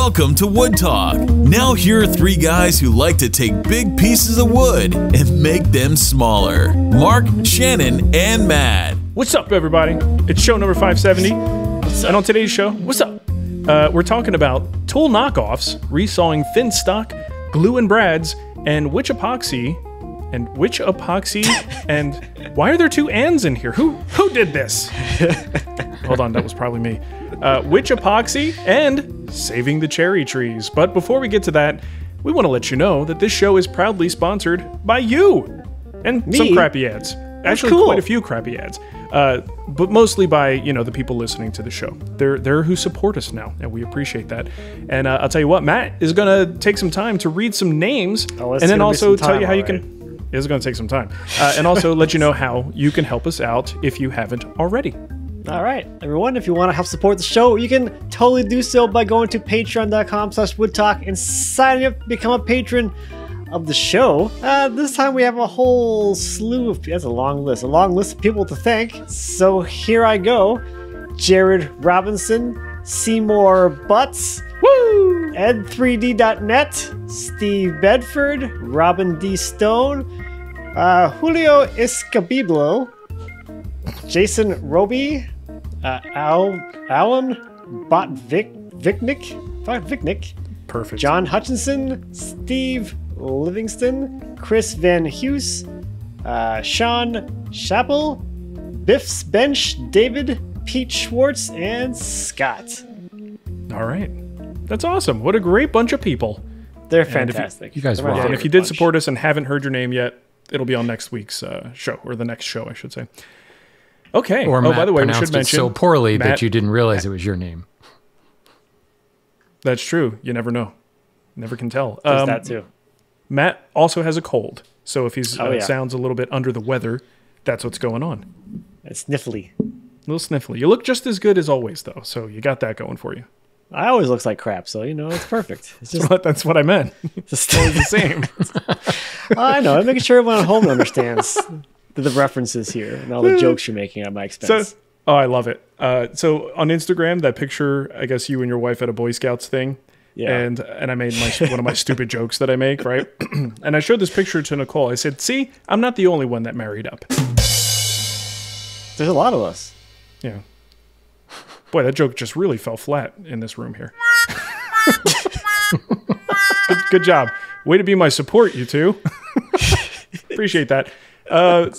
Welcome to Wood Talk. Now here are three guys who like to take big pieces of wood and make them smaller. Marc, Shannon, and Matt. What's up, everybody? It's show number 570. And on today's show, what's up? We're talking about tool knockoffs, resawing thin stock, glue and brads, and which epoxy, and why are there two ands in here? Who did this? Hold on, that was probably me. Which epoxy and saving the cherry trees. But before we get to that, we want to let you know that this show is proudly sponsored by you and Me? some crappy ads. Actually, cool. quite a few crappy ads, but mostly by the people listening to the show. They're who support us now, and we appreciate that. And I'll tell you what, Matt is gonna take some time to read some names, and then also tell you how you can. It's gonna take some time, and also let you know how you can help us out if you haven't already. All right, everyone, if you want to help support the show, you can totally do so by going to patreon.com/woodtalk and signing up to become a patron of the show. This time we have a whole slew of, that's a long list of people to thank. So here I go. Jared Robinson, Seymour Butts, Woo! Ed3D.net, Steve Bedford, Robin D. Stone, Julio Escabiblo, Jason Roby, Alan Botvick, Perfect. John Hutchinson, Steve Livingston, Chris Van Hughes, Sean Chappell, Biff's Bench, David, Pete Schwartz, and Scott. All right, that's awesome. What a great bunch of people. They're fantastic. You guys rock. And if you did support us and haven't heard your name yet, it'll be on next week's show, or the next show, I should say. Okay. Or Matt by the way, we should pronounced it mention so poorly Matt, that you didn't realize it was your name. That's true. You never know. Never can tell. There's that too. Matt also has a cold, so if he yeah. sounds a little bit under the weather, that's what's going on. It's sniffly. A little sniffly. You look just as good as always, though, so you got that going for you. I always look like crap, so it's perfect. It's just That's what I meant. it's Always the same. I know. I'm making sure everyone at home understands the references here and all the jokes you're making at my expense. Oh, I love it. So on Instagram, that picture, I guess you and your wife at a Boy Scouts thing. Yeah. And I made one of my stupid jokes that I make, right? And I showed this picture to Nicole. I said, see, I'm not the only one that married up. There's a lot of us. Yeah. Boy, that joke just really fell flat in this room here. Good job. Way to be my support, you two. Appreciate that. All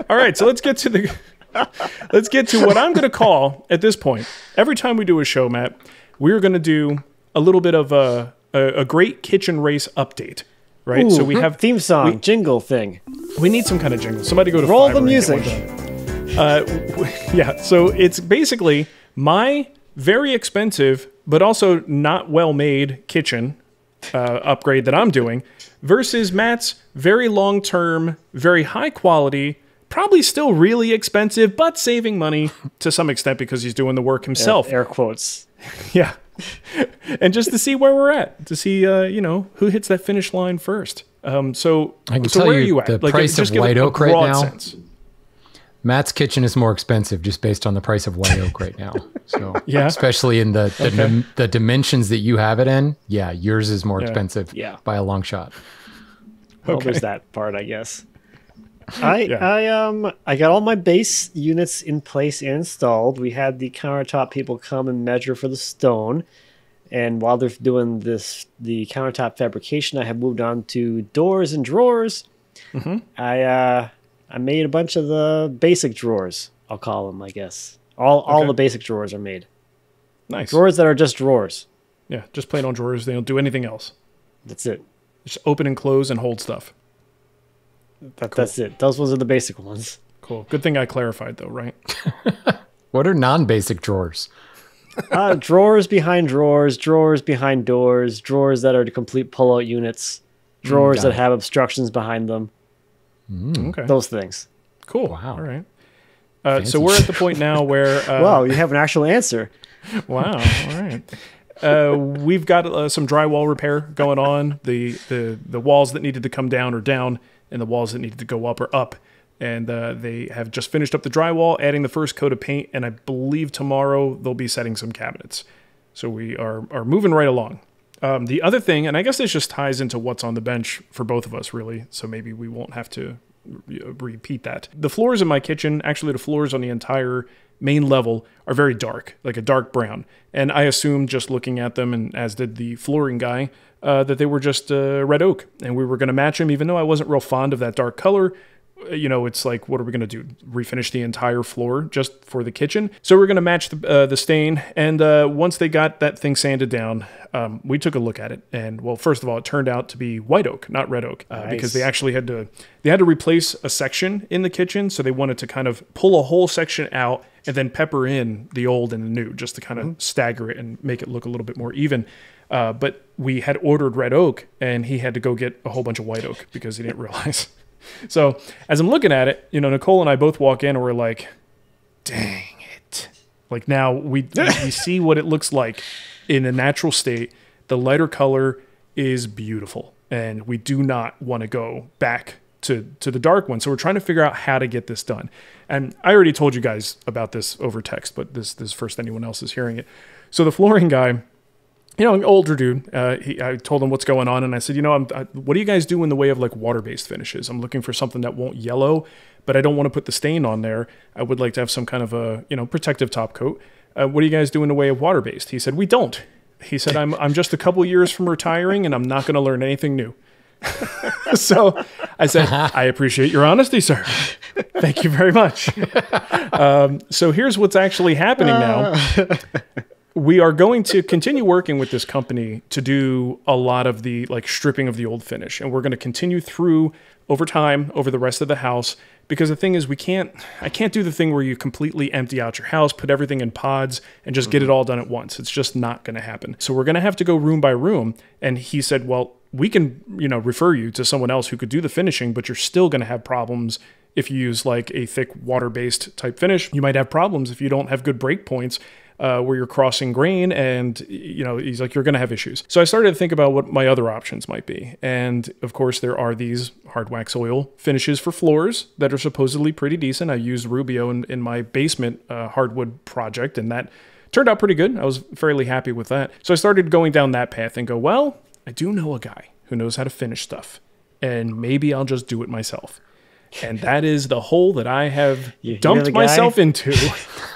right, so let's get to what I'm going to call at this point. Every time we do a show, Matt, we're going to do a little bit of a great kitchen race update, right? Ooh, so we have theme song, jingle thing. We need some kind of jingle. Somebody go to Roll Fiverr the and get music. one done. Yeah, so it's basically my very expensive but also not well-made kitchen upgrade that I'm doing versus Matt's very long-term, very high-quality, probably still really expensive, but saving money to some extent because he's doing the work himself. Air quotes. Yeah. And just to see where we're at, to see, who hits that finish line first. So I can so tell where are you you at? the Like, price just of give white a oak right broad now. sense. Matt's kitchen is more expensive just based on the price of white oak right now. So Yeah. especially in the dimensions that you have it in, yeah, yours is more expensive Yeah. by a long shot. Well, there's that part, I guess. I got all my base units in place and installed. We had the countertop people come and measure for the stone. And while they're doing the countertop fabrication, I have moved on to doors and drawers. Mm-hmm. I made a bunch of the basic drawers, I'll call them, I guess. All the basic drawers are made. Nice. Drawers that are just drawers. Yeah, just plain old drawers. They don't do anything else. That's it. Just open and close and hold stuff. That's it. Those ones are the basic ones. Cool. Good thing I clarified, though, right? What are non-basic drawers? Drawers behind drawers, drawers behind doors, drawers that are complete pull-out units, drawers that have obstructions behind them. Okay. Those things. Cool. Wow. All right. So we're at the point now where... Wow, you have an actual answer. Wow. All right. We've got some drywall repair going on. The walls that needed to come down are down, and the walls that needed to go up are up. And they have just finished up the drywall, adding the first coat of paint, and I believe tomorrow they'll be setting some cabinets. So we are moving right along. The other thing, and I guess this just ties into what's on the bench for both of us, really, so maybe we won't have to repeat that. The floors in my kitchen, actually the floors on the entire main level, are very dark, like a dark brown. And I assumed, just looking at them, and as did the flooring guy, that they were just red oak. And we were going to match them, even though I wasn't real fond of that dark color. You know, it's like, what are we going to do? Refinish the entire floor just for the kitchen? So we're going to match the stain. And once they got that thing sanded down, we took a look at it. And, well, first of all, it turned out to be white oak, not red oak, Nice. because they actually had to replace a section in the kitchen. So they wanted to kind of pull a whole section out and then pepper in the old and the new, just to kind of stagger it and make it look a little bit more even. But we had ordered red oak, and he had to go get a whole bunch of white oak because he didn't realize. So as I'm looking at it, you know, Nicole and I both walk in and we're like, dang it. Like, now we see what it looks like in a natural state. The lighter color is beautiful, and we do not want to go back to the dark one. So we're trying to figure out how to get this done. And I already told you guys about this over text, but this is first anyone else is hearing it. So the flooring guy, you know, an older dude, I told him what's going on, and I said, you know, what do you guys do in the way of like water-based finishes? I'm looking for something that won't yellow, but I don't want to put the stain on there. I would like to have some kind of a, you know, protective top coat. What do you guys do in the way of water-based? He said, we don't. He said, I'm just a couple years from retiring, and I'm not going to learn anything new. So I said, I appreciate your honesty, sir. Thank you very much. So here's what's actually happening now. We are going to continue working with this company to do a lot of the like stripping of the old finish. And we're going to continue through over time, over the rest of the house. Because the thing is, I can't do the thing where you completely empty out your house, put everything in pods, and just get it all done at once. It's just not going to happen. So we're going to have to go room by room. And he said, well, we can, you know, refer you to someone else who could do the finishing, but you're still going to have problems if you use like a thick water-based type finish. You might have problems if you don't have good break points where you're crossing grain, and, you know, he's like, you're going to have issues. So I started to think about what my other options might be. And of course, there are these hard wax oil finishes for floors that are supposedly pretty decent. I used Rubio in my basement hardwood project, and that turned out pretty good. I was fairly happy with that. So I started going down that path and go, well, I do know a guy who knows how to finish stuff, and maybe I'll just do it myself. And that is the hole that I have dumped myself into.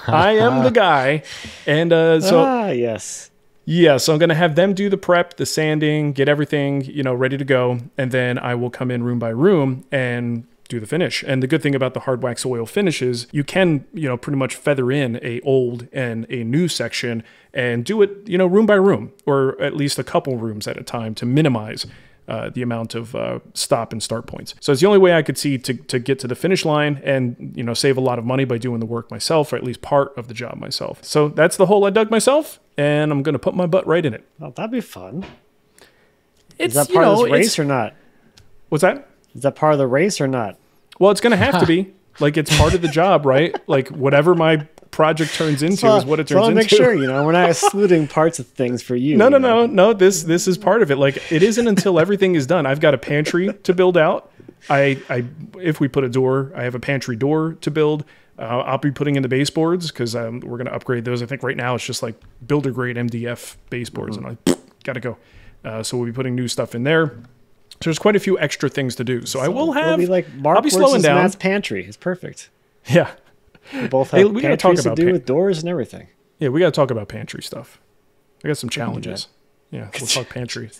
I am the guy. And yes. Yeah, so I'm going to have them do the prep, the sanding, get everything, you know, ready to go. And then I will come in room by room and do the finish. And the good thing about the hard wax oil finishes, you can, you know, pretty much feather in a old and a new section and do it, you know, room by room, or at least a couple rooms at a time to minimize the amount of stop and start points. So it's the only way I could see to get to the finish line and, you know, save a lot of money by doing the work myself, or at least part of the job myself. So that's the hole I dug myself, and I'm going to put my butt right in it. Well, that'd be fun. It's, Is that part of this race or not? What's that? Is that part of the race or not? Well, it's going to have to be. Like, it's part of the job, right? Like, whatever my project turns into is what it turns into. I want to make sure, you know, we're not excluding parts of things for you. No. This is part of it. Like, it isn't until everything is done. I've got a pantry to build out. If we put a door, I have a pantry door to build. I'll be putting in the baseboards because we're going to upgrade those. I think right now it's just like builder grade MDF baseboards, and I got to go. So we'll be putting new stuff in there. So there's quite a few extra things to do. So I will have. It'll be like Marc I'll be slowing down. Matt's pantry. It's perfect. Yeah. We both have pantries to do with doors and everything. Yeah, we got to talk about pantry stuff. I got some challenges. Yeah, we'll talk pantry.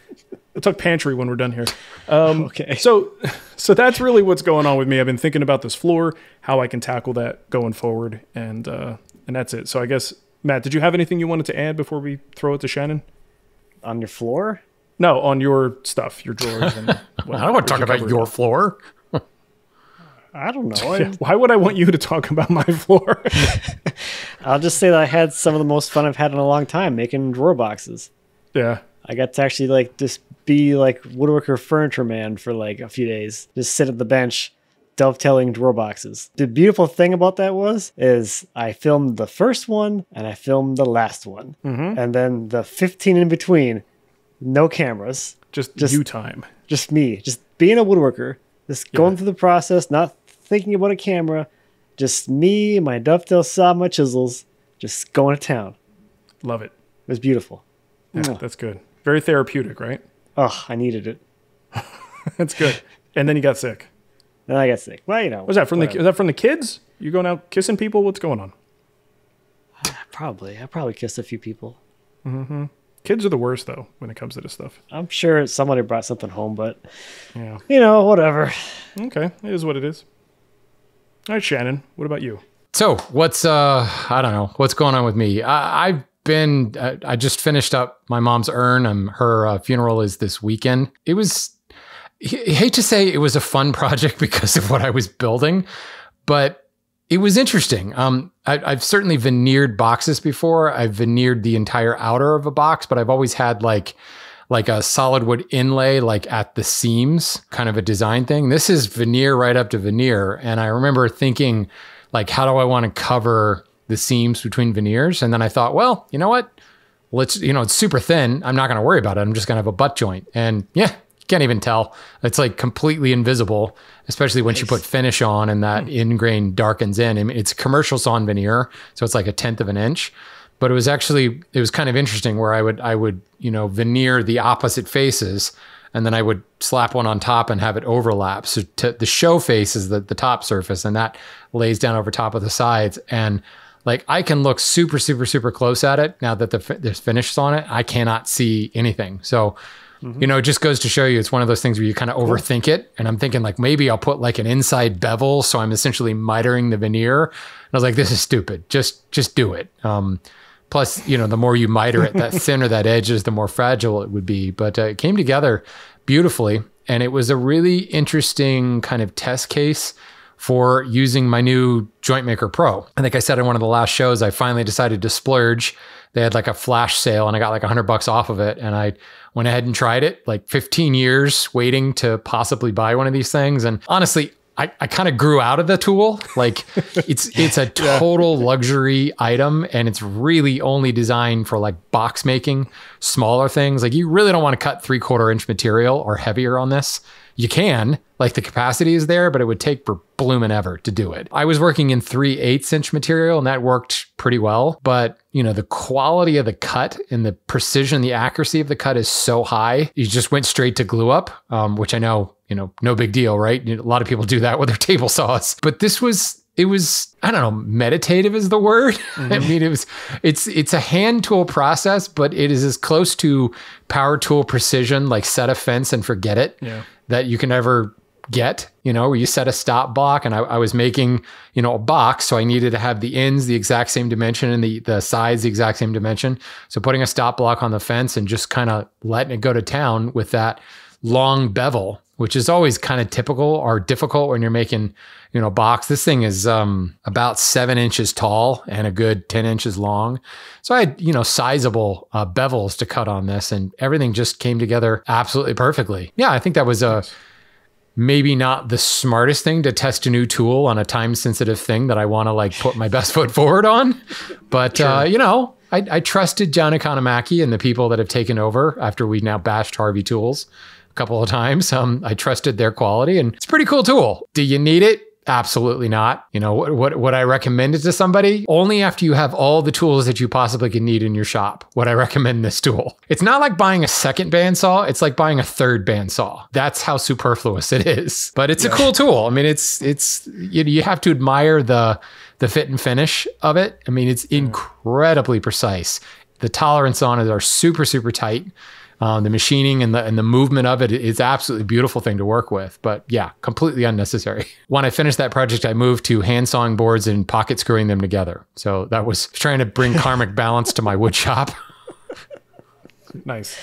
We'll talk pantry when we're done here. Okay. So that's really what's going on with me. I've been thinking about this floor, how I can tackle that going forward, and that's it. So I guess, Matt, did you have anything you wanted to add before we throw it to Shannon? On your floor? No, on your stuff, your drawers. And I don't want to talk about your floor. I don't know. Yeah, why would I want you to talk about my floor? I'll just say that I had some of the most fun I've had in a long time making drawer boxes. Yeah. I got to actually like just be like woodworker furniture man for like a few days. Just sit at the bench dovetailing drawer boxes. The beautiful thing about that is I filmed the first one and I filmed the last one. Mm-hmm. And then the 15 in between, no cameras. Just you time. Just me. Just being a woodworker. Just going through the process, not thinking about a camera. Just me, my dovetail saw, my chisels, just going to town. Love it. It was beautiful. Yeah, that's good. Very therapeutic, right? Oh, I needed it. That's good. And then you got sick. Then I got sick. Well, you know. Was that from the kids? You going out kissing people? What's going on? Probably. I probably kissed a few people. Mm-hmm. Kids are the worst, though, when it comes to this stuff. I'm sure somebody brought something home, but, yeah, you know, whatever. Okay, it is what it is. All right, Shannon, what about you? So what's, I don't know, what's going on with me? I just finished up my mom's urn. Her funeral is this weekend. It was, I hate to say it was a fun project because of what I was building, but it was interesting. I've certainly veneered boxes before. I've veneered the entire outer of a box, but I've always had like a solid wood inlay, like at the seams, kind of a design thing. This is veneer right up to veneer. And I remember thinking, like, how do I want to cover the seams between veneers? And then I thought, well, you know what? It's super thin. I'm not going to worry about it. I'm just going to have a butt joint. And yeah, you can't even tell. It's like completely invisible, especially once you put finish on and that ingrain darkens in. I mean, it's commercial sawn veneer, so it's like 1/10 of an inch. But it was kind of interesting where I would veneer the opposite faces, and then I would slap one on top and have it overlap. So the show face is the top surface, and that lays down over top of the sides. And like I can look super, super, super close at it now that there's finishes on it. I cannot see anything. So it just goes to show you, it's one of those things where you kind of overthink it. And I'm thinking like, maybe I'll put like an inside bevel. So I'm essentially mitering the veneer. And I was like, this is stupid. Just do it. Plus, the more you miter it, that thinner that edge is, the more fragile it would be. But it came together beautifully. And it was a really interesting kind of test case for using my new Joint Maker Pro. I think I said in one of the last shows, I finally decided to splurge. They had like a flash sale and I got like $100 off of it. And I went ahead and tried it, like 15 years waiting to possibly buy one of these things. And honestly, I kind of grew out of the tool. Like it's a total luxury item, and it's really only designed for like box making, smaller things. Like you really don't want to cut 3/4 inch material or heavier on this. You can, like the capacity is there, but it would take for bloomin' ever to do it. I was working in 3/8 inch material and that worked pretty well. But the quality of the cut and the precision, the accuracy of the cut is so high. You just went straight to glue up, which I know, no big deal, right? A lot of people do that with their table saws, but it was, I don't know, meditative is the word. I mean, it's a hand tool process, but it is as close to power tool precision, like set a fence and forget it, that you can ever get, where you set a stop block. And I was making, a box. So I needed to have the ends the exact same dimension and the sides the exact same dimension. So putting a stop block on the fence and just kind of letting it go to town with that long bevel, which is always kind of typical or difficult when you're making, box. This thing is about 7 inches tall and a good 10 inches long. So I had, sizable bevels to cut on this, and everything just came together absolutely perfectly. Yeah, I think that was maybe not the smartest thing to test a new tool on a time-sensitive thing that I want to like put my best foot forward on. But, I trusted John Economaki and the people that have taken over after we now bashed Harvey Tools a couple of times. I trusted their quality, and it's a pretty cool tool. Do you need it? Absolutely not. Would I recommend it to somebody? Only after you have all the tools that you possibly could need in your shop would I recommend this tool. It's not like buying a second bandsaw. It's like buying a third bandsaw. That's how superfluous it is. But it's a cool tool. I mean, it's you have to admire the fit and finish of it. I mean, it's incredibly precise. The tolerance on it are super, super tight. The machining and the movement of it is absolutely beautiful thing to work with, but yeah, completely unnecessary. When I finished that project, I moved to hand sawing boards and pocket screwing them together. So that was trying to bring karmic balance to my wood shop. Nice.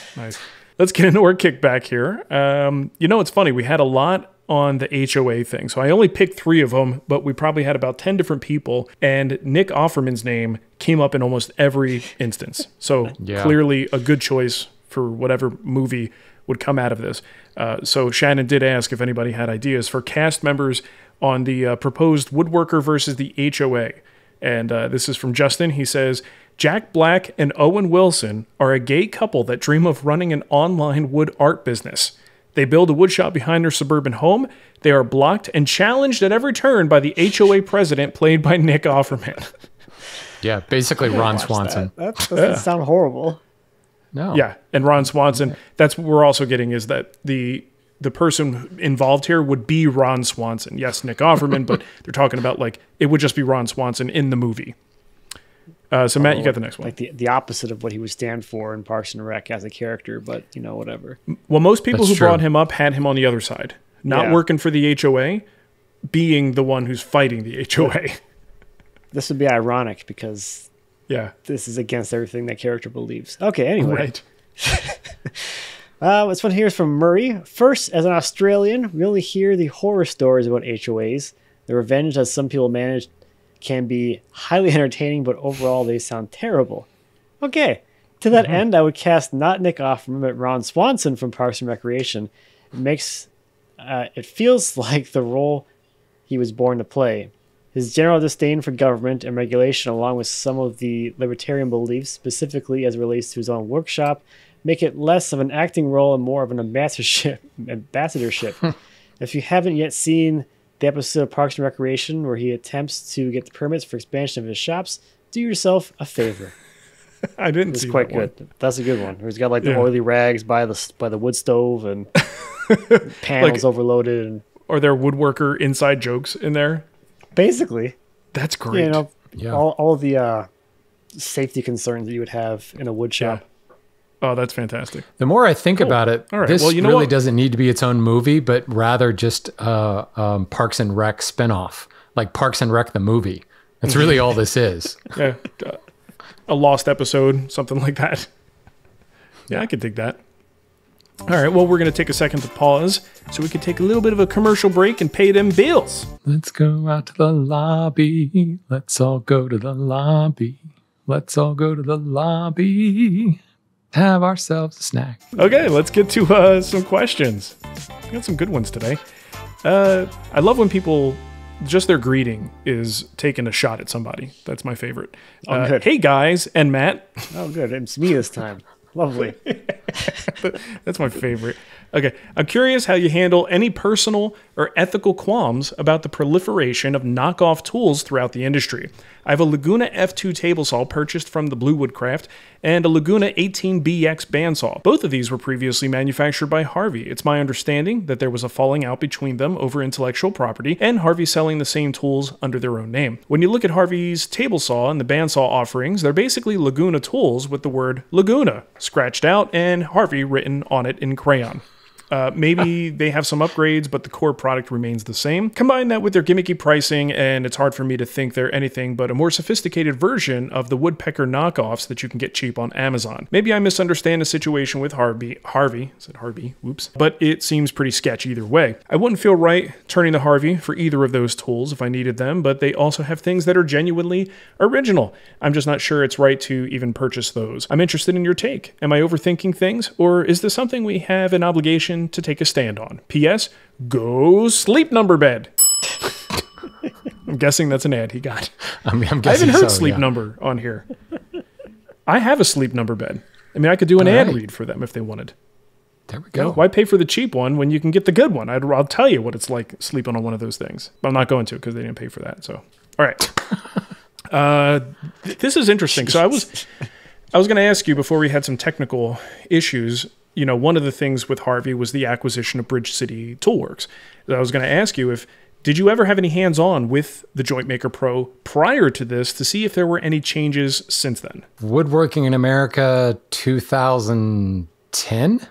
Let's get into our kickback here. It's funny. We had a lot on the HOA thing. So I only picked 3 of them, but we probably had about 10 different people, and Nick Offerman's name came up in almost every instance. So clearly a good choice for whatever movie would come out of this. So Shannon did ask if anybody had ideas for cast members on the proposed woodworker versus the HOA. And this is from Justin. He says, Jack Black and Owen Wilson are a gay couple that dream of running an online wood art business. They build a wood shop behind their suburban home. They are blocked and challenged at every turn by the HOA president, played by Nick Offerman. Yeah, basically Ron Swanson. That doesn't sound horrible. No. Yeah, and Ron Swanson. That's what we're also getting is that the person involved here would be Ron Swanson. Yes, Nick Offerman, but they're talking about like it would just be Ron Swanson in the movie. So Matt, you got the next one. Like the opposite of what he would stand for in Parks and Rec as a character, but whatever. Well, most people That's who true. brought him up had him on the other side, not working for the HOA, being the one who's fighting the HOA. This would be ironic because Yeah. this is against everything that character believes. Okay, anyway. Right. This one here is from Murray. First, as an Australian, we only hear the horror stories about HOAs. The revenge that some people manage can be highly entertaining, but overall they sound terrible. Okay. To that end, I would cast not Nick Offerman, but Ron Swanson from Parks and Recreation. It feels like the role he was born to play. His general disdain for government and regulation, along with some of the libertarian beliefs, specifically as it relates to his own workshop, make it less of an acting role and more of an ambassadorship. If you haven't yet seen the episode of Parks and Recreation where he attempts to get the permits for expansion of his shops, do yourself a favor. I didn't It's see quite that one. good. That's a good one. Where he's got like the oily rags by the wood stove and panels overloaded, and Are there woodworker inside jokes in there? basically, That's great. Yeah. all the safety concerns that you would have in a wood shop. Oh, that's fantastic. The more I think about it, All right. this Well, you know really what? doesn't need to be its own movie, but rather just Parks and Rec spinoff, like Parks and Rec the movie. That's really all this is. Yeah. A lost episode, something like that. Yeah, I could dig that. All right. Well, we're going to take a second to pause so we could take a little bit of a commercial break and pay them bills. Let's go out to the lobby. Let's all go to the lobby. Let's all go to the lobby. Have ourselves a snack. Okay, let's get to some questions. We got some good ones today. I love when people, just their greeting is taking a shot at somebody. That's my favorite. Good. Hey guys, and Matt. Oh, good. It's me this time. Lovely. That's my favorite. Okay, I'm curious how you handle any personal or ethical qualms about the proliferation of knockoff tools throughout the industry. I have a Laguna F2 table saw purchased from the Blue Woodcraft and a Laguna 18BX bandsaw. Both of these were previously manufactured by Harvey. It's my understanding that there was a falling out between them over intellectual property and Harvey selling the same tools under their own name. When you look at Harvey's table saw and the bandsaw offerings, they're basically Laguna tools with the word Laguna scratched out and Harvey written on it in crayon. Maybe they have some upgrades, but the core product remains the same. Combine that with their gimmicky pricing, and it's hard for me to think they're anything but a more sophisticated version of the woodpecker knockoffs that you can get cheap on Amazon. Maybe I misunderstand the situation with Harvey. I said Harvey, whoops. But it seems pretty sketch either way. I wouldn't feel right turning to Harvey for either of those tools if I needed them, but they also have things that are genuinely original. I'm just not sure it's right to even purchase those. I'm interested in your take. Am I overthinking things, or is this something we have an obligation to take a stand on? P.S. Go Sleep Number Bed. I'm guessing that's an ad he got. I'm I haven't guessing heard so, Sleep yeah. Number on here. I have a Sleep Number bed. I mean, I could do an All ad right. read for them if they wanted. There we go. Why pay for the cheap one when you can get the good one? I'll tell you what it's like sleeping on one of those things. But I'm not going to because they didn't pay for that. So, all right. This is interesting. So I was going to ask you before we had some technical issues. You know, one of the things with Harvey was the acquisition of Bridge City Toolworks. I was going to ask you did you ever have any hands-on with the Jointmaker Pro prior to this to see if there were any changes since then? Woodworking in America 2010?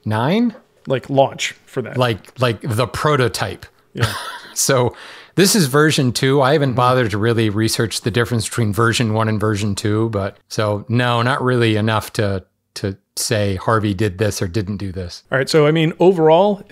9? Like launch for that. Like the prototype. Yeah. So this is version 2. I haven't bothered to really research the difference between version 1 and version 2, but so no, not really enough to say Harvey did this or didn't do this. All right. So, I mean, overall,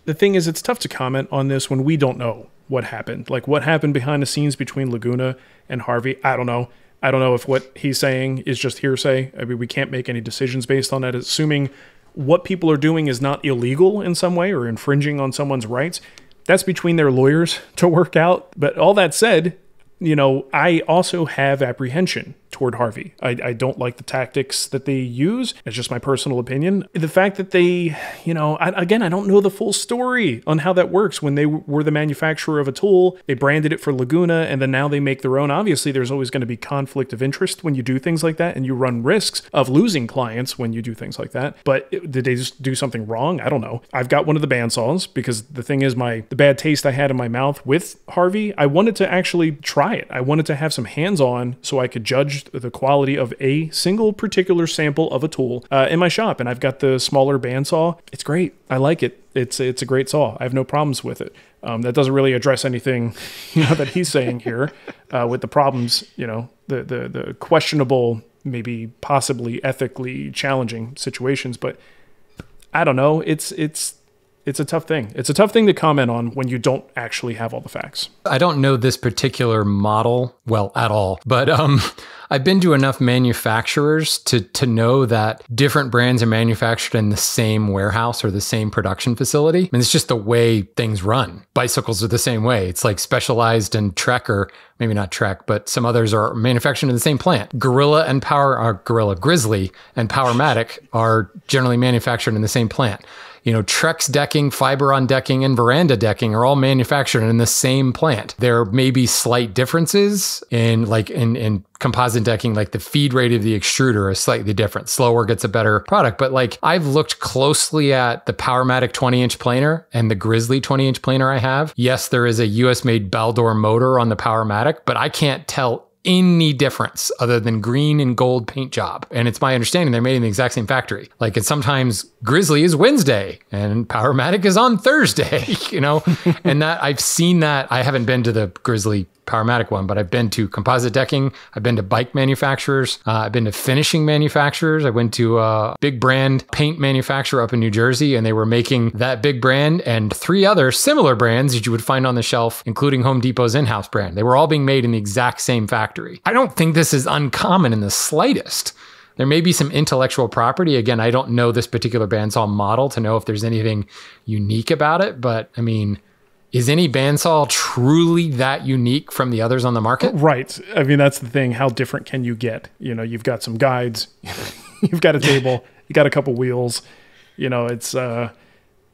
the thing is, it's tough to comment on this when we don't know what happened. Like, what happened behind the scenes between Laguna and Harvey? I don't know. I don't know if what he's saying is just hearsay. I mean, we can't make any decisions based on that, assuming what people are doing is not illegal in some way or infringing on someone's rights. That's between their lawyers to work out. But all that said, you know, I also have apprehension toward Harvey. I don't like the tactics that they use. It's just my personal opinion. The fact that they, you know, I don't know the full story on how that works. When they were the manufacturer of a tool, they branded it for Laguna, and then now they make their own. Obviously, there's always going to be conflict of interest when you do things like that, and you run risks of losing clients when you do things like that. But did they just do something wrong? I don't know. I've got one of the bandsaws because the thing is, the bad taste I had in my mouth with Harvey, I wanted to actually try it. I wanted to have some hands-on so I could judge the quality of a single particular sample of a tool in my shop. And I've got the smaller bandsaw. It's great. I like it. It's a great saw. I have no problems with it. That doesn't really address anything, that he's saying here with the problems, the questionable, maybe possibly ethically challenging situations. But I don't know. It's a tough thing. It's a tough thing to comment on when you don't actually have all the facts. I don't know this particular model well at all, but I've been to enough manufacturers to know that different brands are manufactured in the same warehouse or the same production facility. I mean, it's just the way things run. Bicycles are the same way. It's like Specialized and Trek, or maybe not Trek, but some others are manufactured in the same plant. Grizzly and Powermatic are generally manufactured in the same plant. Trex decking, Fiberon decking, and Veranda decking are all manufactured in the same plant. There may be slight differences in composite decking, like the feed rate of the extruder is slightly different. Slower gets a better product. But I've looked closely at the Powermatic 20-inch planer and the Grizzly 20-inch planer I have. Yes, there is a US-made Baldor motor on the Powermatic, but I can't tell any difference other than green and gold paint job. And it's my understanding they're made in the exact same factory. And sometimes Grizzly is Wednesday and Powermatic is on Thursday, and that I've seen that. I haven't been to the Grizzly Powermatic one, but I've been to composite decking. I've been to bike manufacturers. I've been to finishing manufacturers. I went to a big brand paint manufacturer up in New Jersey, and they were making that big brand and 3 other similar brands that you would find on the shelf, including Home Depot's in-house brand. They were all being made in the exact same factory. I don't think this is uncommon in the slightest. There may be some intellectual property. Again, I don't know this particular bandsaw model to know if there's anything unique about it, but I mean, is any bandsaw truly that unique from the others on the market? Right. I mean, that's the thing. How different can you get? You've got some guides, you've got a table, you got a couple wheels. It's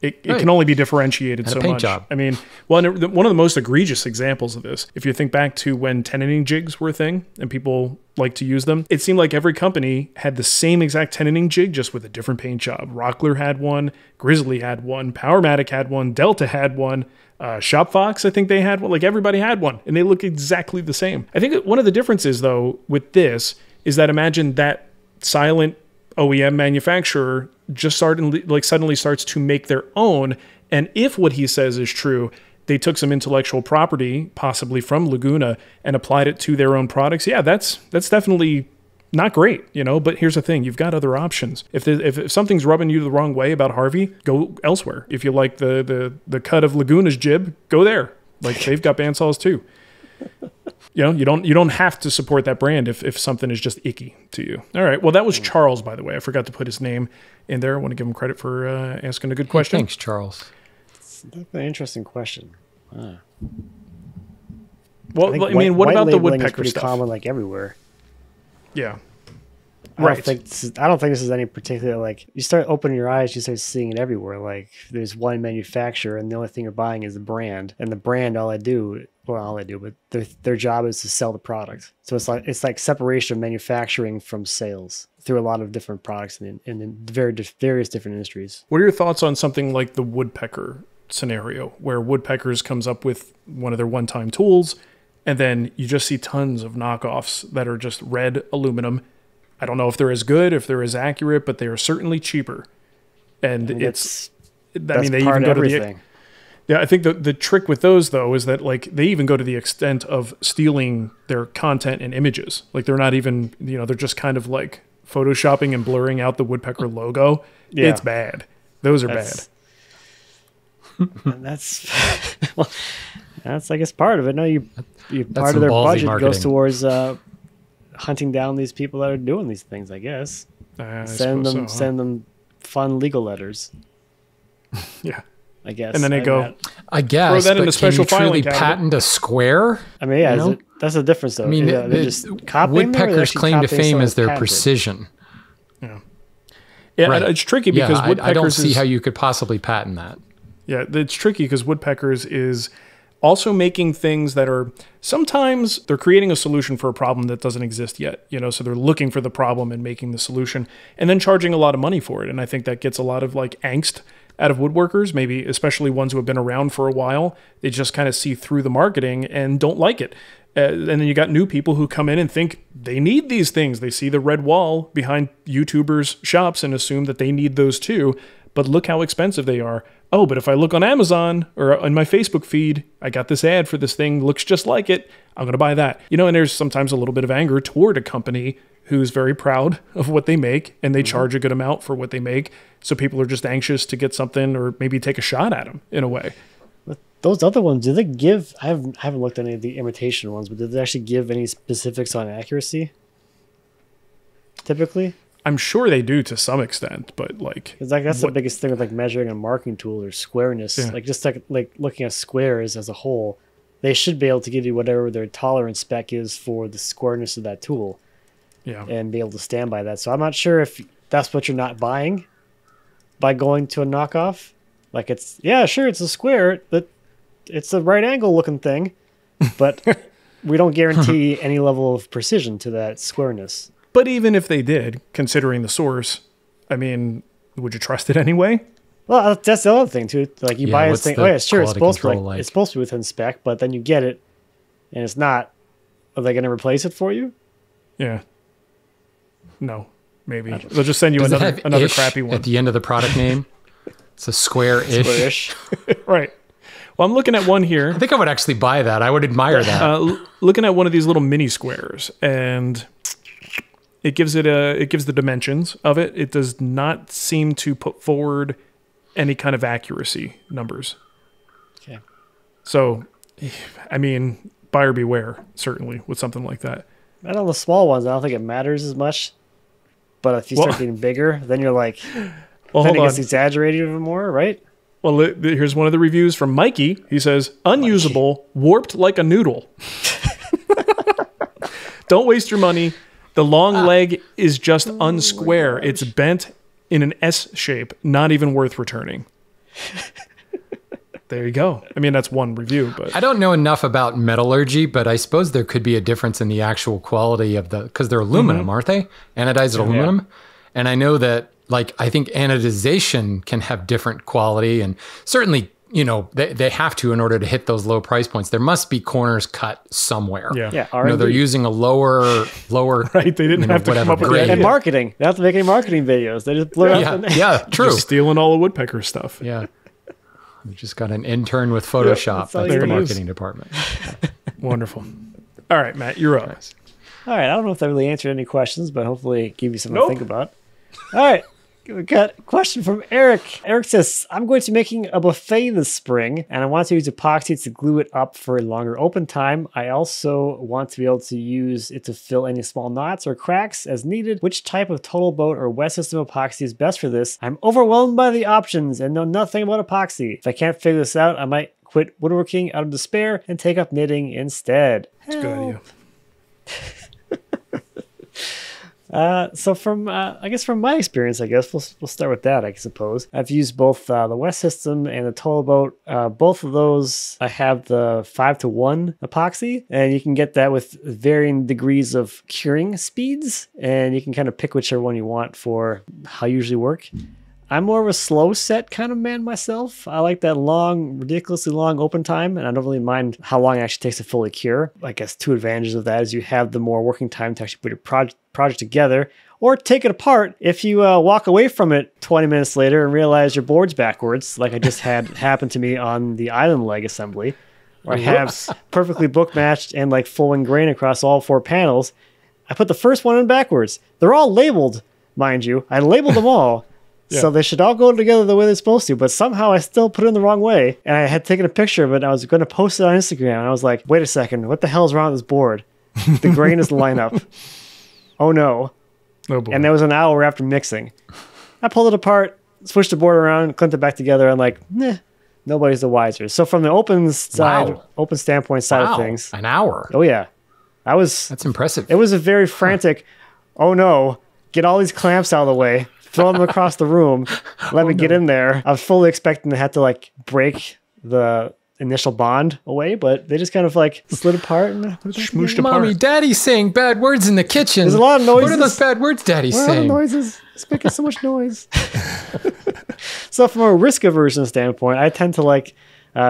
it can only be differentiated so much. Job. I mean, one of the most egregious examples of this, if you think back to when tenoning jigs were a thing and people like to use them, it seemed like every company had the same exact tenoning jig, just with a different paint job. Rockler had one, Grizzly had one, Powermatic had one, Delta had one. Shopfox, I think they had one. Everybody had one, and they look exactly the same. I think one of the differences, though, with this is that imagine that silent OEM manufacturer just suddenly starts to make their own. And if what he says is true, they took some intellectual property, possibly from Laguna, and applied it to their own products. Yeah, that's definitely not great, but here's the thing. You've got other options. If something's rubbing you the wrong way about Harvey, go elsewhere. If you like the cut of Laguna's jib, go there. They've got bandsaws too. You don't have to support that brand if something is just icky to you. All right. Well, that was Charles, by the way. I forgot to put his name in there. I want to give him credit for asking a good question. Thanks, Charles. That's an interesting question. Well, I mean, what about the woodpecker is pretty stuff? Common, everywhere. Yeah. I don't think this is any particular, you start opening your eyes, you start seeing it everywhere. There's one manufacturer and the only thing you're buying is the brand. And the brand, but their job is to sell the product. So it's like separation of manufacturing from sales through a lot of different products in various different industries. What are your thoughts on something like the woodpecker scenario, where Woodpeckers comes up with one of their one-time tools, and then you just see tons of knockoffs that are just red aluminum? I don't know if they're as good, if they're as accurate, but they are certainly cheaper. And they even go to the... Yeah, I think the trick with those, though, is that they even go to the extent of stealing their content and images. They're not even, they're just kind of photoshopping and blurring out the Woodpecker logo. Yeah. It's bad. Those are bad. And that's I guess part of it. No, you part of their budget marketing goes towards hunting down these people that are doing these things, I guess. Send them fun legal letters. Yeah. I guess. And then they go, I guess. Throw that in but a special can you truly filing cabinet. patent a square? I mean, yeah, You know? that's the difference, though. I mean, They're just copying them, or they're woodpeckers actually claim to copying fame something as their patented? precision. yeah, Right. it's tricky because Yeah, woodpeckers I don't see is, how you could possibly patent that. yeah, it's tricky because woodpeckers is also making things that are sometimes they're creating a solution for a problem that doesn't exist yet, so they're looking for the problem and making the solution and then charging a lot of money for it. And I think that gets a lot of like angst out of woodworkers, maybe especially ones who have been around for a while. They just kind of see through the marketing and don't like it. And then you got new people who come in and think they need these things. They see the red wall behind YouTubers' shops and assume that they need those too. But look how expensive they are. Oh, but if I look on Amazon or on my Facebook feed, I got this ad for this thing, looks just like it. I'm going to buy that. And there's sometimes a little bit of anger toward a company who's very proud of what they make and they charge a good amount for what they make. So people are just anxious to get something or maybe take a shot at them in a way. But those other ones, do they give? I haven't looked at any of the imitation ones, but did they actually give any specifics on accuracy? Typically, I'm sure they do to some extent, but like, because that's the biggest thing with like measuring a marking tool or squareness. Yeah. Like just like looking at squares as a whole, they should be able to give you whatever their tolerance spec is for the squareness of that tool, yeah. and be able to stand by that. So I'm not sure if that's what you're not buying by going to a knockoff. Like it's a square, but it's a right angle looking thing, but we don't guarantee any level of precision to that squareness. But even if they did, considering the source, I mean, would you trust it anyway? Well, that's the other thing too. Like you buy this what's thing, the it's quality supposed to control like? it's supposed to be within spec, but then you get it, and it's not. Are they going to replace it for you? Yeah. No, maybe. They'll just send you Does it another have ish crappy one. at the end of the product name? It's a square-ish. Squarish. Right. Well, I'm looking at one here. I think I would actually buy that. I would admire that. Looking at one of these little mini squares, and it gives the dimensions of it. It does not seem to put forward any kind of accuracy numbers. Okay. So, I mean, buyer beware, certainly, with something like that. And on the small ones, I don't think it matters as much. But if you start getting bigger, then you're like, Well, then hold it on. gets exaggerated even more, right? Well, here's one of the reviews from Mikey. He says, unusable, warped like a noodle. Don't waste your money. The long leg is just unsquare. It's bent in an S shape, not even worth returning. There you go. I mean, that's one review, but I don't know enough about metallurgy, but I suppose there could be a difference in the actual quality of because they're aluminum, aren't they? Anodized aluminum. And I know that, like, I think anodization can have different quality, and certainly, they have to in order to hit those low price points. There must be corners cut somewhere. yeah. Yeah, They're R&D. using a lower Right, they didn't have to come up with grade. that. And marketing. They don't have to make any marketing videos. They just blew out the name. Yeah, true. Just stealing all the woodpecker stuff. Yeah. We just got an intern with Photoshop. that's all That's you the need. marketing department. Wonderful. All right, Matt, you're up. All right, I don't know if that really answered any questions, but hopefully it gave you something to think about. All right, we got a question from Eric. Eric says, I'm going to be making a buffet this spring, and I want to use epoxy to glue it up for a longer open time. I also want to be able to use it to fill any small knots or cracks as needed. Which type of total boat or wet system epoxy is best for this? I'm overwhelmed by the options and know nothing about epoxy. If I can't figure this out, I might quit woodworking out of despair and take up knitting instead. That's a good idea. So from my experience, we'll start with that, I suppose. I've used both the West System and the Total Boat. Both of those, I have the 5-to-1 epoxy, and you can get that with varying degrees of curing speeds, and you can kind of pick whichever one you want for how you usually work. I'm more of a slow set kind of man myself. I like that long, ridiculously long open time, and I don't really mind how long it actually takes to fully cure. I guess two advantages of that is you have the more working time to actually put your project together, or take it apart if you walk away from it 20 minutes later and realize your board's backwards, like I just had happen to me on the island leg assembly, where I have perfectly book matched and like full and grain across all 4 panels. I put the first one in backwards. They're all labeled, mind you. I labeled them all. Yeah. So they should all go together the way they're supposed to, but somehow I still put it in the wrong way. And I had taken a picture of it, and I was going to post it on Instagram, and I was like, wait a second, what the hell's wrong with this board? The grain doesn't line up. Oh no. Oh boy. And that was an hour after mixing. I pulled it apart, switched the board around, clamped it back together. I'm like, nobody's the wiser. So from the open side, Wow. open standpoint side of Wow, things, an hour. oh yeah, That's impressive. it was a very frantic, oh no, get all these clamps out of the way, throw them across the room, let me get in there. I was fully expecting to have to like break the initial bond away, but they just kind of like slid apart and Smooshed Mommy, apart. Daddy's saying bad words in the kitchen. There's a lot of What are noises. those bad words Daddy's Where are all the saying? noises? It's making so much noise. So from a risk aversion standpoint, I tend to like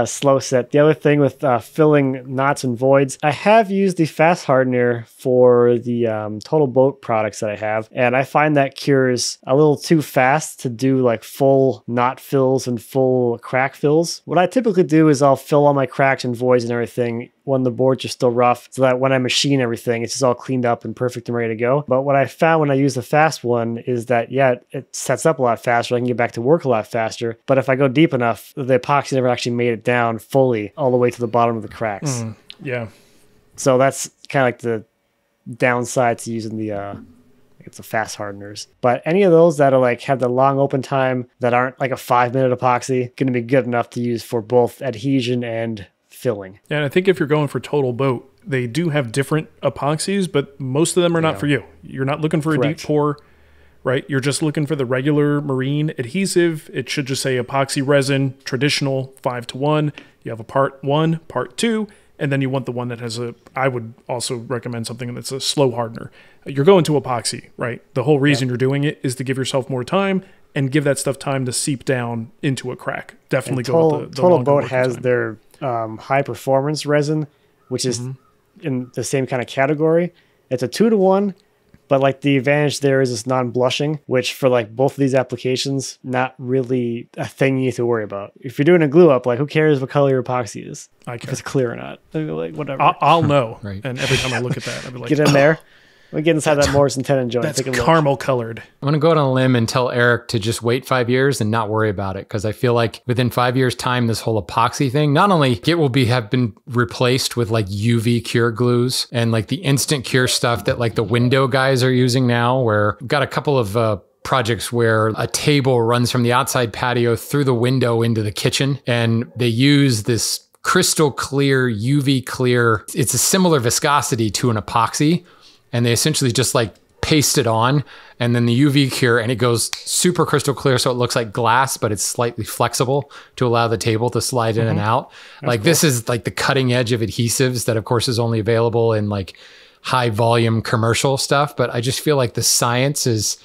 slow set. The other thing with filling knots and voids, I have used the fast hardener for the total boat products that I have, and I find that cures a little too fast to do like full knot fills and full crack fills. What I typically do is I'll fill all my cracks and voids and everything when the boards are still rough, so that when I machine everything, it's just all cleaned up and perfect and ready to go. But what I found when I use the fast one is that, yeah, it sets up a lot faster. I can get back to work a lot faster. But if I go deep enough, the epoxy never actually made it down fully all the way to the bottom of the cracks. Yeah. So that's kind of like the downside to using the it's the fast hardeners. But any of those that are like have the long open time that aren't like a 5-minute epoxy, going to be good enough to use for both adhesion and filling. Yeah, and I think if you're going for total boat, they do have different epoxies, but most of them are not for you. You're not looking for a deep Correct. pour, right? You're just looking for the regular marine adhesive. It should just say epoxy resin, traditional 5:1. You have a part 1, part 2, and then you want the one that has I would also recommend something that's a slow hardener. You're going to epoxy, right? The whole reason you're doing it is to give yourself more time and give that stuff time to seep down into a crack. Definitely go with the Total longer Boat working has time. their high performance resin, which is in the same kind of category. It's a 2-to-1, but like the advantage there is it's non-blushing, which for like both of these applications, not really a thing you need to worry about. If you're doing a glue up, like who cares what color your epoxy is? I If care. it's clear or not. Like whatever. I'll know. Right. And every time I look at that, I'll be like, Get in there. We get inside that Morrison tendon joint. that's Take a look. caramel colored. I'm going to go out on a limb and tell Eric to just wait 5 years and not worry about it. Because I feel like within 5 years time, this whole epoxy thing, not only it will have been replaced with like UV cure glues and like the instant cure stuff that like the window guys are using now, where we've got a couple of projects where a table runs from the outside patio through the window into the kitchen, and they use this crystal clear, UV clear. It's a similar viscosity to an epoxy. And they essentially just like paste it on, and then the UV cure, and it goes super crystal clear, so it looks like glass, but it's slightly flexible to allow the table to slide in and out. This is like the cutting edge of adhesives that, of course, is only available in like high volume commercial stuff. But I just feel like the science is,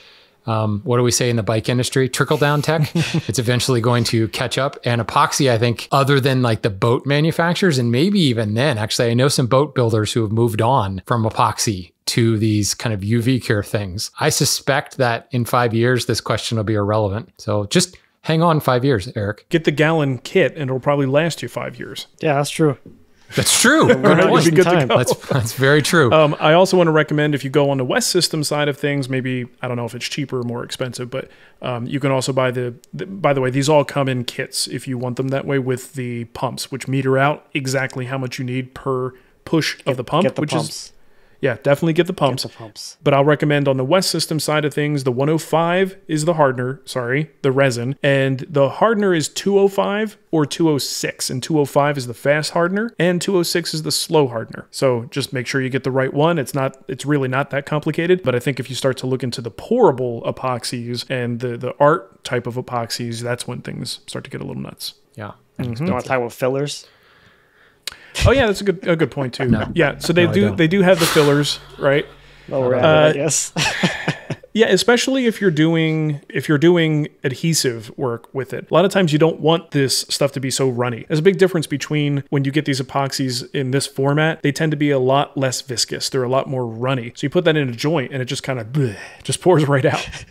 what do we say in the bike industry? Trickle down tech. It's eventually going to catch up. And epoxy, I think, other than like the boat manufacturers, and maybe even then, actually, I know some boat builders who have moved on from epoxy to these kind of UV cure things. I suspect that in 5 years, this question will be irrelevant. So just hang on 5 years, Eric. Get the gallon kit, and it'll probably last you 5 years. Yeah, that's true. That's true. Good Right, point. you'll be good to go. That's very true. I also want to recommend if you go on the West System side of things, maybe, I don't know if it's cheaper or more expensive, but you can also buy by the way, these all come in kits if you want them that way with the pumps, which meter out exactly how much you need per push of the pump, Get the which pumps. is, yeah, definitely get the pumps. Get the pumps. But I'll recommend on the West System side of things, the 105 is the hardener, the resin, and the hardener is 205 or 206, and 205 is the fast hardener, and 206 is the slow hardener. So just make sure you get the right one. It's really not that complicated, but I think if you start to look into the pourable epoxies and the art type of epoxies, that's when things start to get a little nuts. Yeah. You want to talk about fillers? Oh yeah, that's a good point too. Yeah, so they I do don't. have the fillers, right? Oh, we're at it, I guess. Yeah, especially if you're doing adhesive work with it. A lot of times you don't want this stuff to be so runny. There's a big difference between when you get these epoxies in this format, they tend to be a lot less viscous. They're a lot more runny. So you put that in a joint and it just kind of just pours right out.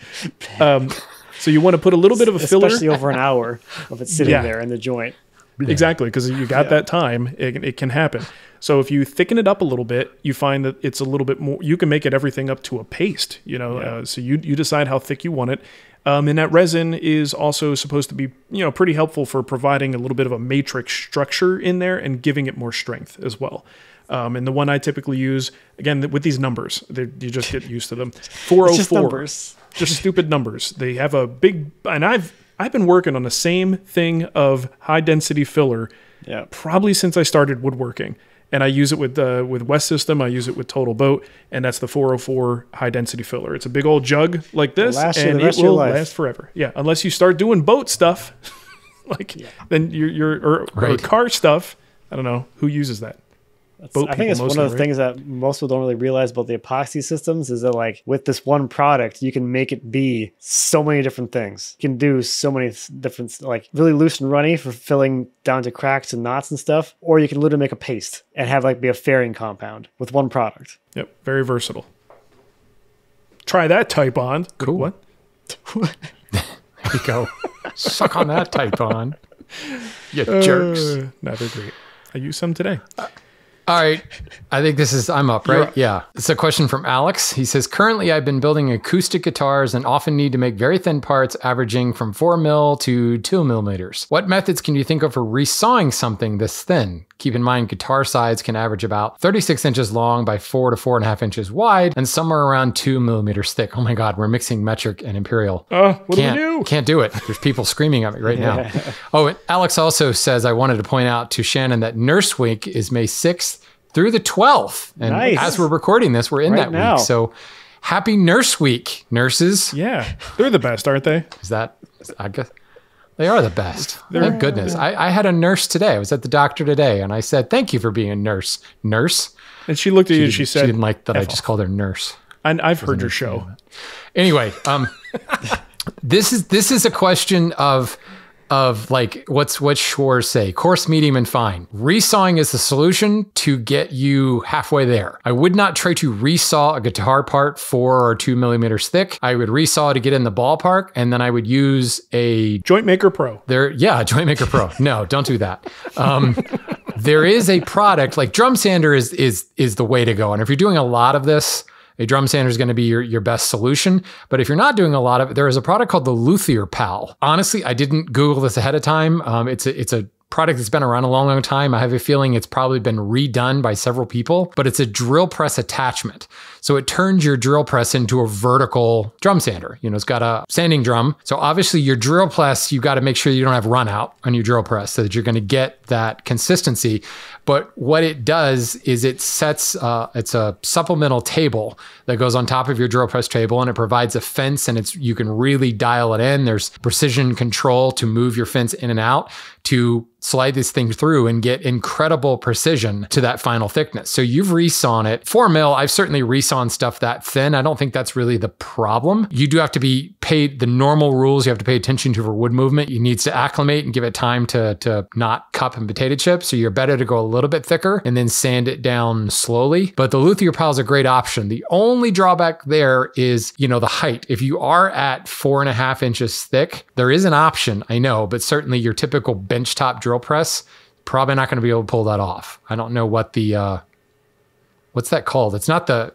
So you want to put a little bit of a filler. Especially over an hour of it sitting Yeah. there in the joint. Exactly, because you got that time, it can happen. So if you thicken it up a little bit, you find that it's a little bit more, you can make it everything up to a paste, so you decide how thick you want it. And that resin is also supposed to be, pretty helpful for providing a little bit of a matrix structure in there and giving it more strength as well. And the one I typically use, again, with these numbers, you just get used to them. 404. It's just numbers. Just stupid numbers. They have a big, and I've been working on the same thing of high density filler probably since I started woodworking. And I use it with West System. I use it with Total Boat, and that's the 404 high density filler. It's a big old jug like this, and it will last forever. Yeah, unless you start doing boat stuff, then or car stuff. I don't know who uses that. I think it's one of the things that most people don't really realize about the epoxy systems is that like with this one product, you can make it be so many different things. You can do so many different, like really loose and runny for filling down to cracks and knots and stuff. Or you can literally make a paste and have like be a fairing compound with one product. Yep. Very versatile. Try that type on. Cool. What? There you go. Suck on that type on. You jerks. No, they're great. I used some today. All right. I think I'm up, right? Yeah. It's a question from Alex. He says, currently I've been building acoustic guitars and often need to make very thin parts averaging from 4 mil to 2 millimeters. What methods can you think of for resawing something this thin? Keep in mind, guitar sides can average about 36 inches long by 4 to 4.5 inches wide and somewhere around 2 millimeters thick. Oh my God, we're mixing metric and imperial. What do we do? Can't do it. There's people screaming at me right now. Oh, and Alex also says, I wanted to point out to Shannon that Nurse Week is May 6th through the 12th. And as we're recording this, we're in that week. So happy Nurse Week, nurses. Yeah, they're the best, aren't they? I guess. They are the best. Thank goodness. I had a nurse today. I was at the doctor today, and I said, thank you for being a nurse. Nurse? And she looked at you and she said... She didn't like that I just called her nurse. And I've heard your show. Anyway, this is a question of like, what's Schwarz say? Coarse, medium, and fine. Resawing is the solution to get you halfway there. I would not try to resaw a guitar part 4 or 2 millimeters thick. I would resaw to get in the ballpark, and then I would use a Joint Maker Pro. Joint Maker Pro. No, don't do that. There is a product like drum sander is the way to go. And if you're doing a lot of this, a drum sander is going to be your best solution. But if you're not doing a lot of it, there is a product called the Luthier Pal. Honestly, I didn't Google this ahead of time. It's a product that's been around a long, long time. I have a feeling it's probably been redone by several people, but it's a drill press attachment. So it turns your drill press into a vertical drum sander. It's got a sanding drum. So obviously your drill press, you've got to make sure you don't have run out on your drill press so that you're going to get that consistency. But what it does is it sets, it's a supplemental table that goes on top of your drill press table, and it provides a fence, and you can really dial it in. There's precision control to move your fence in and out to slide this thing through and get incredible precision to that final thickness. So you've resawn it. 4 mil, I've certainly resawn stuff that thin. I don't think that's really the problem. You do have to be paid the normal rules you have to pay attention to for wood movement. You need to acclimate and give it time to not cup and potato chip. So you're better to go a little bit thicker and then sand it down slowly. But the Luthier Pal is a great option. The only drawback there is, the height. If you are at 4.5 inches thick, there is an option, I know, but certainly your typical benchtop drill press, probably not going to be able to pull that off. I don't know what what's that called? It's not the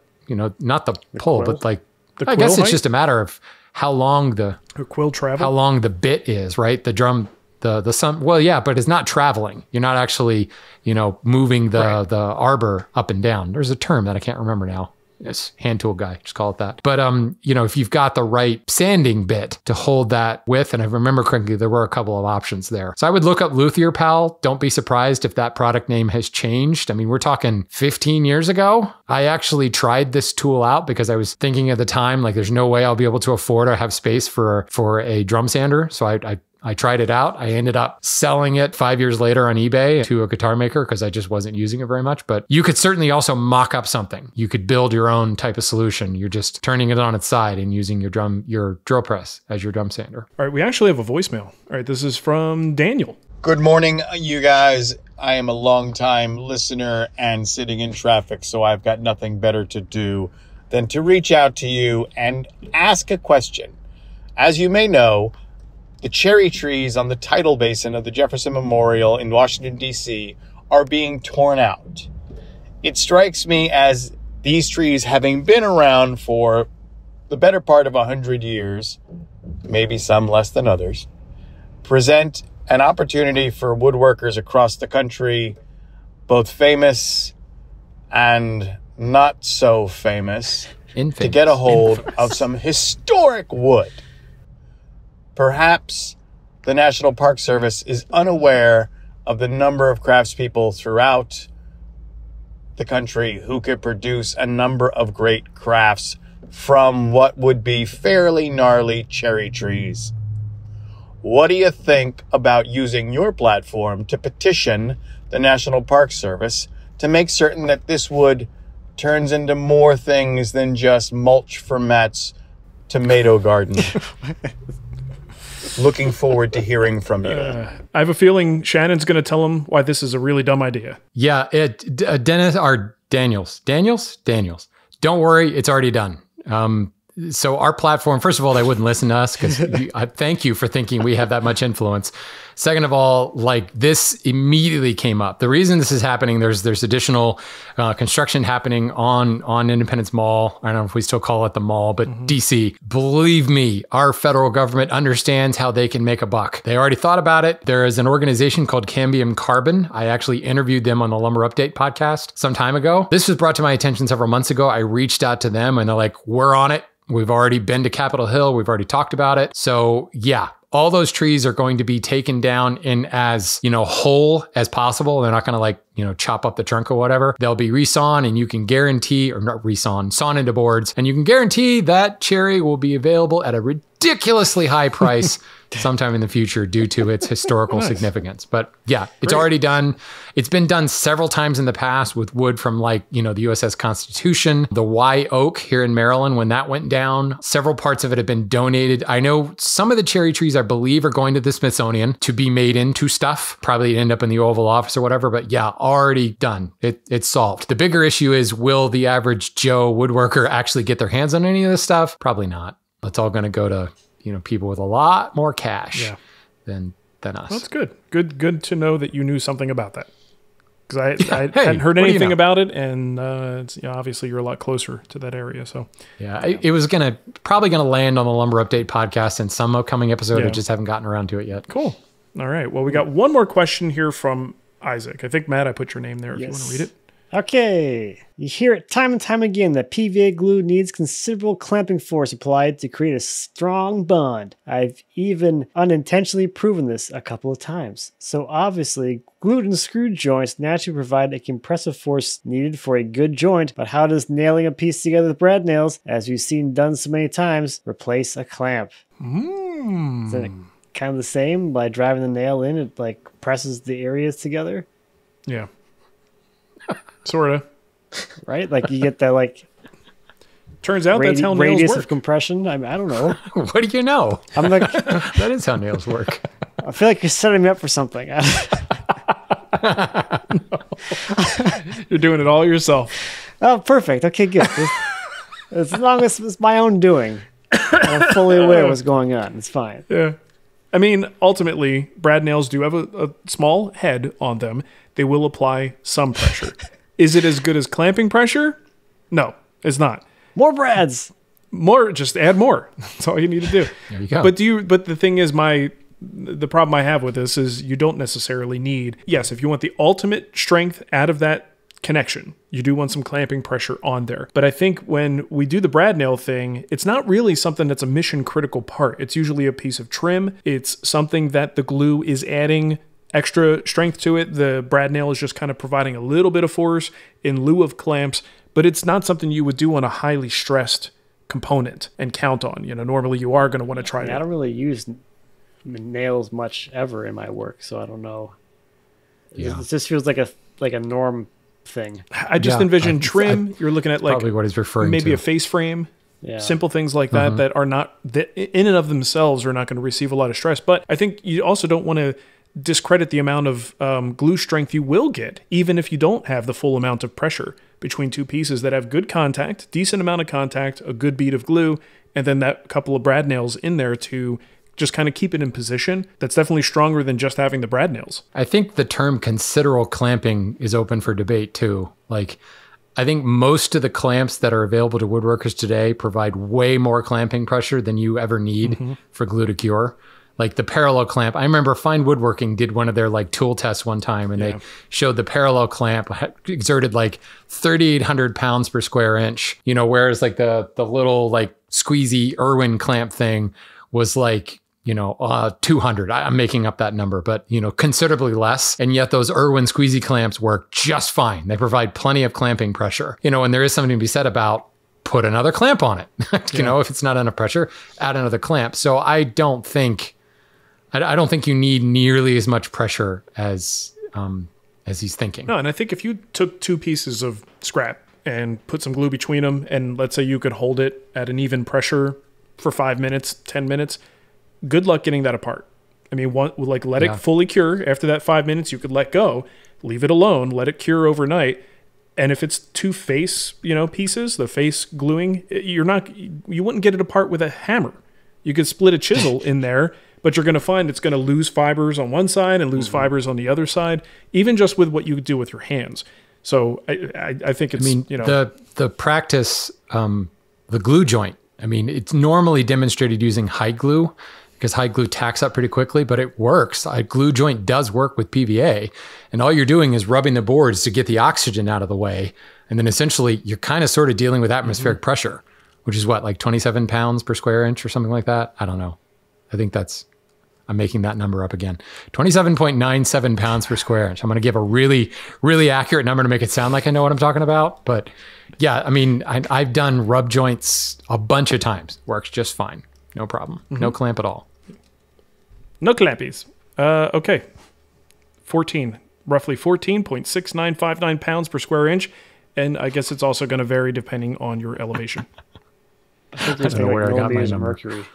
pull, but like, I guess it's just a matter of how long the quill travel, how long the bit is, right? The drum, well, yeah, but it's not traveling. You're not actually, moving the arbor up and down. There's a term that I can't remember now. It's hand tool guy, just call it that. But, if you've got the right sanding bit to hold that with, and I remember correctly, there were a couple of options there. So I would look up Luthier Pal. Don't be surprised if that product name has changed. I mean, we're talking 15 years ago. I actually tried this tool out because I was thinking at the time, like, there's no way I'll be able to afford or have space for a drum sander. So I tried it out. I ended up selling it 5 years later on eBay to a guitar maker because I just wasn't using it very much. But you could certainly also mock up something. You could build your own type of solution. You're just turning it on its side and using your drill press as your drum sander. All right, we actually have a voicemail. All right, this is from Daniel. Good morning, you guys. I am a longtime listener and sitting in traffic, so I've got nothing better to do than to reach out to you and ask a question. As you may know, the cherry trees on the tidal basin of the Jefferson Memorial in Washington, D.C. are being torn out. It strikes me as these trees, having been around for the better part of 100 years, maybe some less than others, present an opportunity for woodworkers across the country, both famous and not so famous, to get a hold of some historic wood. Perhaps the National Park Service is unaware of the number of craftspeople throughout the country who could produce a number of great crafts from what would be fairly gnarly cherry trees. What do you think about using your platform to petition the National Park Service to make certain that this wood turns into more things than just mulch for Matt's tomato garden? Looking forward to hearing from you. I have a feeling Shannon's going to tell him why this is a really dumb idea. Yeah, Daniels. Don't worry, it's already done. So our platform, first of all, they wouldn't listen to us because I thank you for thinking we have that much influence. Second of all, like this immediately came up. The reason this is happening, there's additional construction happening on Independence Mall. I don't know if we still call it the mall, but DC. Believe me, our federal government understands how they can make a buck. They already thought about it. There is an organization called Cambium Carbon. I actually interviewed them on the Lumber Update podcast some time ago. This was brought to my attention several months ago. I reached out to them and they're like, we're on it. We've already been to Capitol Hill. We've already talked about it. So yeah, all those trees are going to be taken down in as, whole as possible. They're not going to chop up the trunk or whatever. They'll be resawn and you can guarantee, or not resawn, sawn into boards. And you can guarantee that cherry will be available at a ridiculously high price sometime in the future due to its historical significance. But yeah, it's already done. It's been done several times in the past with wood from the USS Constitution, the Y oak here in Maryland. When that went down, several parts of it have been donated. I know some of the cherry trees, I believe, are going to the Smithsonian to be made into stuff, probably end up in the Oval Office or whatever. But yeah, already done. It's solved. The bigger issue is, will the average Joe woodworker actually get their hands on any of this stuff? Probably not. It's all going to go to people with a lot more cash than us. Well, that's good. Good to know that you knew something about that. Because I hadn't heard anything about it, and obviously you're a lot closer to that area. So it was probably gonna land on the Lumber Update podcast in some upcoming episode. I just haven't gotten around to it yet. Cool. All right. Well, we got one more question here from Isaac. I think, Matt, I put your name there if you want to read it. Okay. You hear it time and time again that PVA glue needs considerable clamping force applied to create a strong bond. I've even unintentionally proven this a couple of times. So obviously, glued and screw joints naturally provide a compressive force needed for a good joint, but how does nailing a piece together with brad nails, as we've seen done so many times, replace a clamp? Is it kind of the same? By driving the nail in, it presses the areas together? Yeah. Sort of. Right? You get that turns out that's how nails radius work. Of compression. I don't know. What do you know? I'm that is how nails work. I feel like you're setting me up for something. No. You're doing it all yourself. Oh, perfect. Okay, good. As long as it's my own doing, I'm fully aware of what's going on. It's fine. Yeah. I mean, ultimately, brad nails do have a small head on them. They will apply some pressure. Is it as good as clamping pressure? No, it's not. More brads. Just add more. That's all you need to do. There you go. But the thing is, the problem I have with this is you don't necessarily need, yes, if you want the ultimate strength out of that connection, you do want some clamping pressure on there. But I think when we do the brad nail thing, it's not really something that's a mission critical part. It's usually a piece of trim. It's something that the glue is adding extra strength to it. The brad nail is just kind of providing a little bit of force in lieu of clamps, but it's not something you would do on a highly stressed component and count on. Normally you are going to want to try it. I don't really use nails much ever in my work, so I don't know. Yeah. It just feels like a norm thing. I just envision trim. You're looking at probably what he's referring maybe to. a face frame. Yeah. Simple things like that are not, that in and of themselves are not going to receive a lot of stress. But I think you also don't want to discredit the amount of glue strength you will get, even if you don't have the full amount of pressure between two pieces that have good contact, decent amount of contact, a good bead of glue, and then that couple of brad nails in there to just kind of keep it in position. That's definitely stronger than just having the brad nails. I think the term considerable clamping is open for debate too. I think most of the clamps that are available to woodworkers today provide way more clamping pressure than you ever need for glue to cure. The parallel clamp. I remember Fine Woodworking did one of their tool tests one time, and they showed the parallel clamp exerted 3,800 pounds per square inch. Whereas the little squeezy Irwin clamp thing was 200. I'm making up that number, but considerably less. And yet those Irwin squeezy clamps work just fine. They provide plenty of clamping pressure. And there is something to be said about put another clamp on it. If it's not enough pressure, add another clamp. So I don't think you need nearly as much pressure as he's thinking. No, and I think if you took two pieces of scrap and put some glue between them, and let's say you could hold it at an even pressure for 5 minutes, 10 minutes, good luck getting that apart. I mean, let it fully cure. After that 5 minutes, you could let go, leave it alone, let it cure overnight. And if it's two face, pieces, the face gluing, you wouldn't get it apart with a hammer. You could split a chisel in there, but you're going to find it's going to lose fibers on one side and lose fibers on the other side, even just with what you do with your hands. So I think it's, the practice, the glue joint. I mean, it's normally demonstrated using hide glue because hide glue tacks up pretty quickly, but it works. A glue joint does work with PVA, and all you're doing is rubbing the boards to get the oxygen out of the way. And then essentially you're kind of sort of dealing with atmospheric pressure, which is what, like 27 pounds per square inch or something like that? I don't know. I think I'm making that number up again. 27.97 pounds per square inch. I'm going to give a really, really accurate number to make it sound like I know what I'm talking about. But yeah, I mean, I've done rub joints a bunch of times. Works just fine. No problem. No clamp at all. No clampies. Okay. Roughly 14.6959 pounds per square inch. And I guess it's also going to vary depending on your elevation. I don't know where I got my number. Mercury.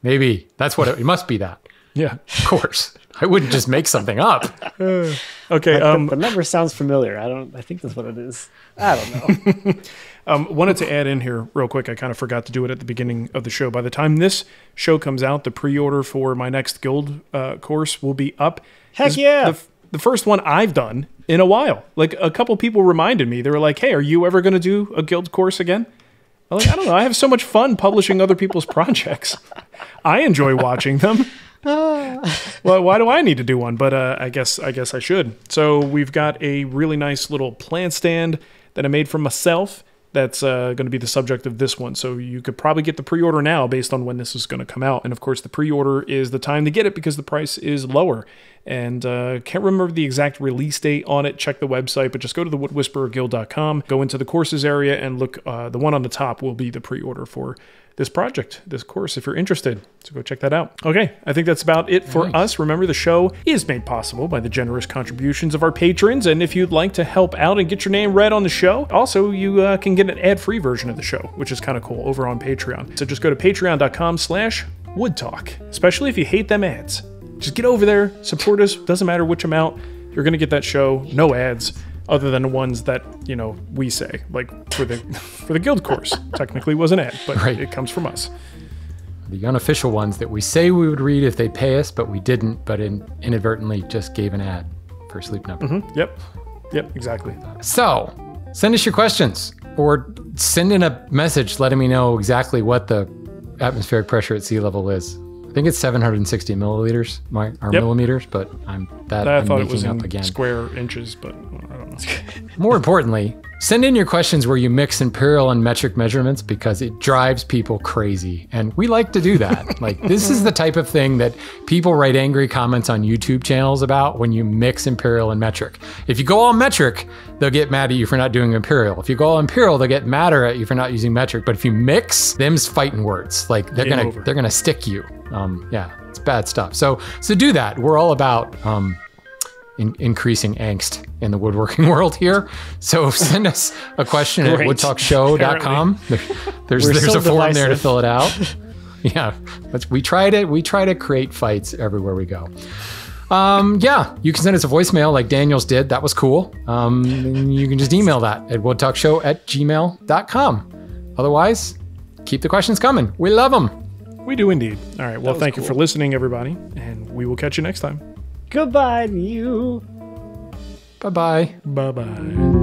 Maybe that's what it must be. That, yeah, of course. I wouldn't just make something up. Okay. The number sounds familiar. I think that's what it is. I don't know. Wanted to add in here real quick. I kind of forgot to do it at the beginning of the show. By the time this show comes out, the pre-order for my next guild course will be up. Heck yeah! The first one I've done in a while. Like, a couple people reminded me. They were like, "Hey, are you ever going to do a guild course again?" I'm like, I don't know. I have so much fun publishing other people's projects. I enjoy watching them. Well, why do I need to do one? But I guess I should. So we've got a really nice little plant stand that I made for myself. That's going to be the subject of this one. So you could probably get the pre-order now based on when this is going to come out. And of course, the pre-order is the time to get it because the price is lower. And can't remember the exact release date on it. Check the website, but just go to the woodwhispererguild.com, go into the courses area, and look. The one on the top will be the pre-order for this project, this course, if you're interested. So go check that out. Okay, I think that's about it for us. Remember, the show is made possible by the generous contributions of our patrons. And if you'd like to help out and get your name read on the show, also you can get an ad-free version of the show, which is kind of cool, over on Patreon. So just go to patreon.com/woodtalk, especially if you hate them ads. Just get over there, support us. Doesn't matter which amount. You're going to get that show, no ads, other than the ones that, we say, like for the guild course. Technically was an ad, but It comes from us. The unofficial ones that we say we would read if they pay us, but we didn't, but inadvertently just gave an ad for Sleep Number. Yep, exactly. So send us your questions or send in a message letting me know exactly what the atmospheric pressure at sea level is. I think it's 760 milliliters, millimeters, but I'm thought it was making up in again. Square inches, but I don't know. More importantly, send in your questions where you mix imperial and metric measurements because it drives people crazy. And we like to do that. Like, this is the type of thing that people write angry comments on YouTube channels about when you mix imperial and metric. If you go all metric, they'll get mad at you for not doing imperial. If you go all imperial, they'll get madder at you for not using metric. But if you mix, them's fighting words. Like, they're gonna stick you. It's bad stuff. So do that. We're all about increasing angst in the woodworking world here. So send us a question at woodtalkshow.com. There's a form there to fill it out. Yeah, we try to create fights everywhere we go. You can send us a voicemail like Daniel's did. That was cool. You can just email that at woodtalkshow@gmail.com. Otherwise, keep the questions coming. We love them. We do indeed. All right. Well, thank you for listening, everybody, and we will catch you next time. Goodbye to you. Bye-bye. Bye-bye.